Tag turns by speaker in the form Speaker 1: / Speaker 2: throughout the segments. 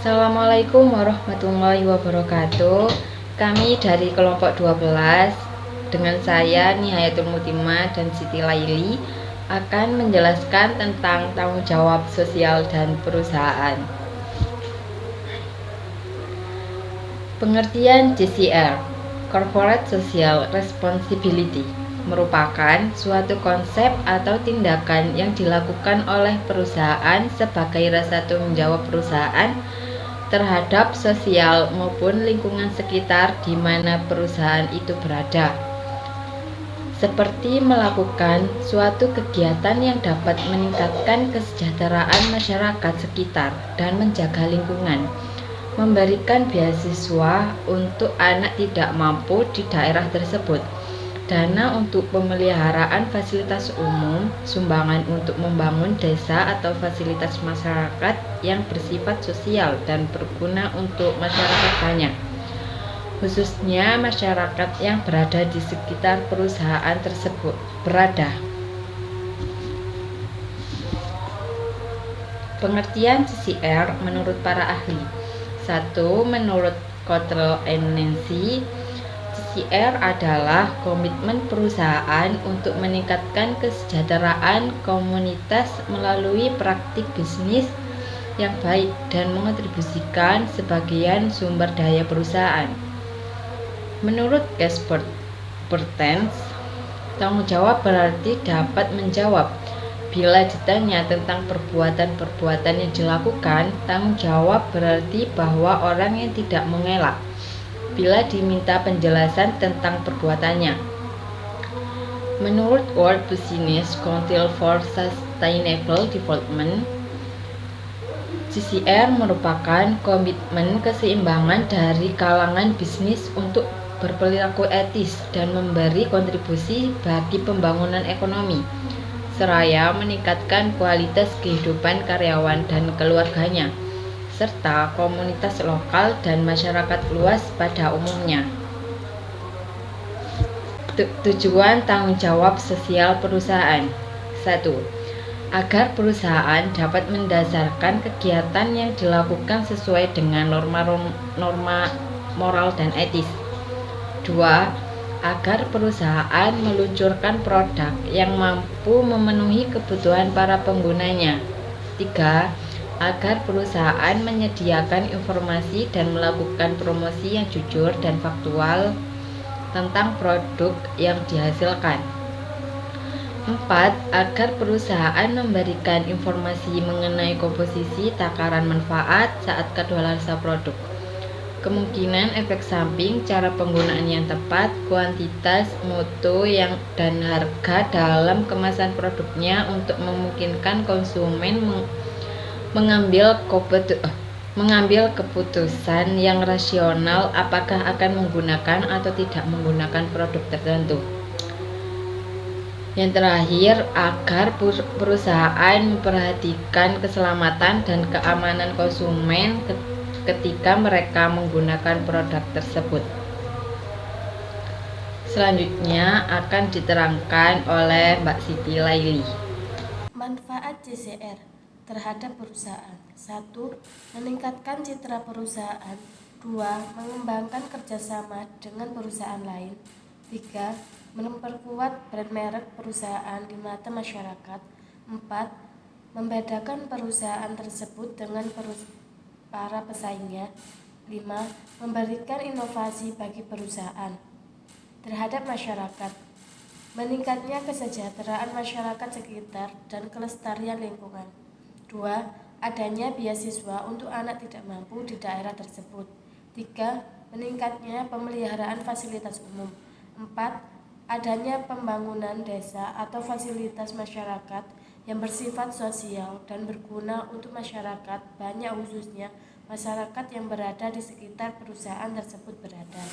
Speaker 1: Assalamualaikum warahmatullahi wabarakatuh. Kami dari kelompok 12 dengan saya Nihayatul Mutimah dan Siti Laili akan menjelaskan tentang tanggung jawab sosial dan perusahaan. Pengertian JCR, Corporate Social Responsibility, merupakan suatu konsep atau tindakan yang dilakukan oleh perusahaan sebagai rasa tanggung jawab perusahaan terhadap sosial maupun lingkungan sekitar di mana perusahaan itu berada, seperti melakukan suatu kegiatan yang dapat meningkatkan kesejahteraan masyarakat sekitar dan menjaga lingkungan, memberikan beasiswa untuk anak tidak mampu di daerah tersebut, dana untuk pemeliharaan fasilitas umum, sumbangan untuk membangun desa atau fasilitas masyarakat yang bersifat sosial dan berguna untuk masyarakat banyak, khususnya masyarakat yang berada di sekitar perusahaan tersebut berada. Pengertian JCR menurut para ahli. 1. Menurut Cottrell and Nancy, JCR adalah komitmen perusahaan untuk meningkatkan kesejahteraan komunitas melalui praktik bisnis yang baik dan mengontribusikan sebagian sumber daya perusahaan. Menurut Bertens, tanggung jawab berarti dapat menjawab. Bila ditanya tentang perbuatan-perbuatan yang dilakukan, tanggung jawab berarti bahwa orang yang tidak mengelak bila diminta penjelasan tentang perbuatannya. Menurut World Business Council for Sustainable Development, JCR merupakan komitmen keseimbangan dari kalangan bisnis untuk berperilaku etis dan memberi kontribusi bagi pembangunan ekonomi, seraya meningkatkan kualitas kehidupan karyawan dan keluarganya, serta komunitas lokal dan masyarakat luas pada umumnya. Tujuan tanggung jawab sosial perusahaan. 1. Agar perusahaan dapat mendasarkan kegiatan yang dilakukan sesuai dengan norma moral dan etis. 2. Agar perusahaan meluncurkan produk yang mampu memenuhi kebutuhan para penggunanya. 3. Agar perusahaan menyediakan informasi dan melakukan promosi yang jujur dan faktual tentang produk yang dihasilkan. 4. Agar perusahaan memberikan informasi mengenai komposisi takaran manfaat saat kadaluarsa produk, kemungkinan efek samping, cara penggunaan yang tepat, kuantitas, mutu dan harga dalam kemasan produknya untuk memungkinkan konsumen mengambil keputusan yang rasional apakah akan menggunakan atau tidak menggunakan produk tertentu. Yang terakhir, agar perusahaan memperhatikan keselamatan dan keamanan konsumen ketika mereka menggunakan produk tersebut. Selanjutnya akan diterangkan oleh Mbak Siti Laili.
Speaker 2: Manfaat JCR terhadap perusahaan. 1. Meningkatkan citra perusahaan. 2. Mengembangkan kerjasama dengan perusahaan lain. 3. Memperkuat brand merek perusahaan di mata masyarakat. 4. Membedakan perusahaan tersebut dengan para pesaingnya. 5. Memberikan inovasi bagi perusahaan. Terhadap masyarakat, meningkatnya kesejahteraan masyarakat sekitar dan kelestarian lingkungan. 2. Adanya beasiswa untuk anak tidak mampu di daerah tersebut. 3. Meningkatnya pemeliharaan fasilitas umum. 4. Adanya pembangunan desa atau fasilitas masyarakat yang bersifat sosial dan berguna untuk masyarakat banyak, khususnya masyarakat yang berada di sekitar perusahaan tersebut berada.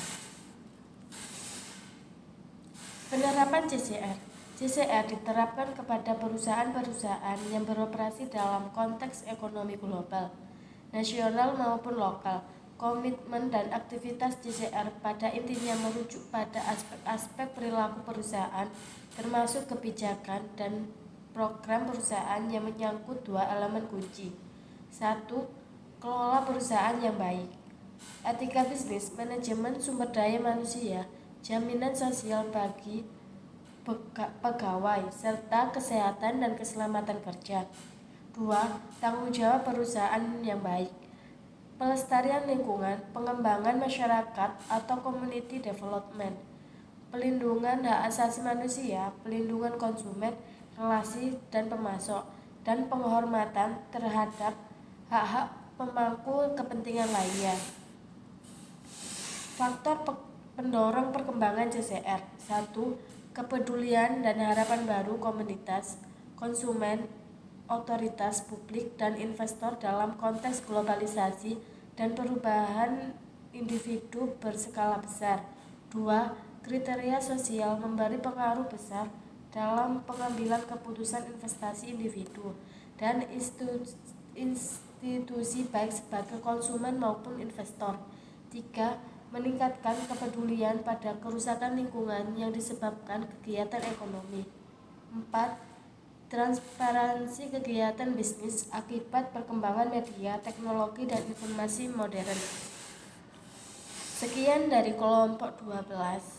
Speaker 2: Penerapan JCR. JCR diterapkan kepada perusahaan-perusahaan yang beroperasi dalam konteks ekonomi global, nasional maupun lokal. Komitmen dan aktivitas JCR pada intinya merujuk pada aspek-aspek perilaku perusahaan, termasuk kebijakan dan program perusahaan yang menyangkut dua elemen kunci. 1. kelola perusahaan yang baik. Etika bisnis, manajemen sumber daya manusia, jaminan sosial bagi pegawai, serta kesehatan dan keselamatan kerja. 2. Tanggung jawab perusahaan yang baik. Pelestarian lingkungan, pengembangan masyarakat atau community development, pelindungan hak asasi manusia, pelindungan konsumen, relasi dan pemasok, dan penghormatan terhadap hak-hak pemangku kepentingan lainnya. Faktor pendorong perkembangan JCR. 1. Kepedulian dan harapan baru komunitas, konsumen, otoritas publik, dan investor dalam konteks globalisasi dan perubahan individu berskala besar. 2. Kriteria sosial memberi pengaruh besar dalam pengambilan keputusan investasi individu dan institusi baik sebagai konsumen maupun investor. 3. Meningkatkan kepedulian pada kerusakan lingkungan yang disebabkan kegiatan ekonomi. 4. Transparansi kegiatan bisnis akibat perkembangan media, teknologi, dan informasi modern. Sekian dari kelompok 12.